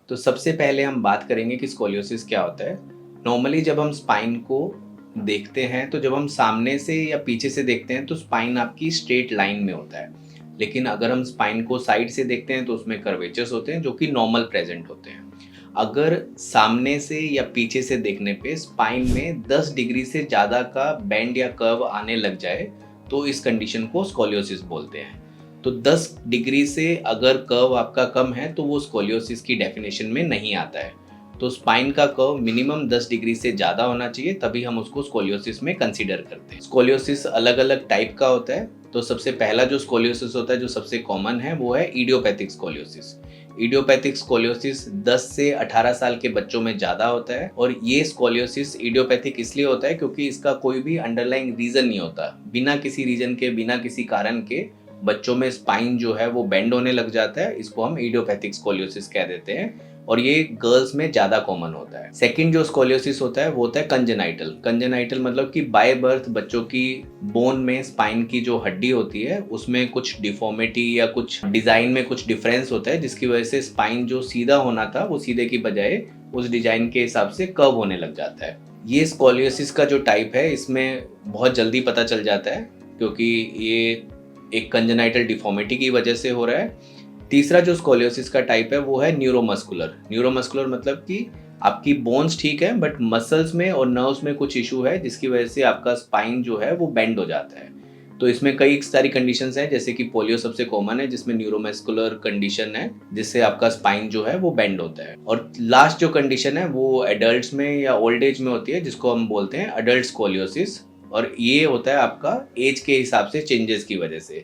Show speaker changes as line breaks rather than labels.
तो सबसे पहले हम बात करेंगे कि स्कोलियोसिस क्या होता है। नॉर्मली जब हम स्पाइन को देखते हैं तो जब हम सामने से या पीछे से देखते हैं तो स्पाइन आपकी स्ट्रेट लाइन में होता है। लेकिन अगर हम स्पाइन को साइड से देखते हैं तो उसमें कर्वेचर्स होते हैं जो कि नॉर्मल प्रेजेंट होते हैं। अगर सामने से या पीछे से देखने पे स्पाइन में 10 डिग्री से ज़्यादा का बेंड या कर्व आने लग जाए तो इस कंडीशन को स्कोलियोसिस बोलते हैं। तो 10 डिग्री से अगर कर्व आपका कम है तो वो स्कोलियोसिस की डेफिनेशन में नहीं आता है। तो स्पाइन का कर्व मिनिमम 10 डिग्री से ज़्यादा होना चाहिए, तभी हम उसको स्कोलियोसिस में कंसीडर करते हैं। स्कोलियोसिस अलग अलग टाइप का होता है। तो सबसे पहला जो स्कोलियोसिस होता है जो सबसे कॉमन है वो है इडियोपैथिक स्कोलियोसिस। इडियोपैथिक स्कोलियोसिस 10 से 18 साल के बच्चों में ज़्यादा होता है और ये स्कोलियोसिस इडियोपैथिक इसलिए होता है क्योंकि इसका कोई भी अंडरलाइंग रीज़न नहीं होता। बिना किसी रीज़न के, बिना किसी कारण के बच्चों में स्पाइन जो है वो बेंड होने लग जाता है। इसको हम इडियोपैथिक स्कोलियोसिस कह देते हैं और ये गर्ल्स में ज़्यादा कॉमन होता है। सेकंड जो स्कोलियोसिस होता है वो होता है कंजेनाइटल। कंजेनाइटल मतलब कि बाय बर्थ बच्चों की बोन में स्पाइन की जो हड्डी होती है उसमें कुछ डिफॉर्मिटी या कुछ डिजाइन में कुछ डिफरेंस होता है, जिसकी वजह से स्पाइन जो सीधा होना था वो सीधे की बजाय उस डिजाइन के हिसाब से कर्व होने लग जाता है। ये स्कोलियोसिस का जो टाइप है इसमें बहुत जल्दी पता चल जाता है क्योंकि ये एक कंजेनाइटल डिफॉर्मिटी की वजह से हो रहा है। तीसरा जो स्कोलियोसिस का टाइप है वो है न्यूरोमस्कुलर। न्यूरोमस्कुलर मतलब कि आपकी बोन्स ठीक है बट मसल्स में और नर्व्स में कुछ इशू है जिसकी वजह से आपका स्पाइन जो है वो बेंड हो जाता है। तो इसमें कई सारी कंडीशंस हैं, जैसे कि पोलियो सबसे कॉमन है जिसमें न्यूरोमस्कुलर कंडीशन है जिससे आपका स्पाइन जो है वो बेंड होता है। और लास्ट जो कंडीशन है वो एडल्ट्स में या ओल्ड एज में होती है जिसको हम बोलते हैं अडल्ट स्कोलियोसिस। और ये होता है आपका एज के हिसाब से चेंजेस की वजह से।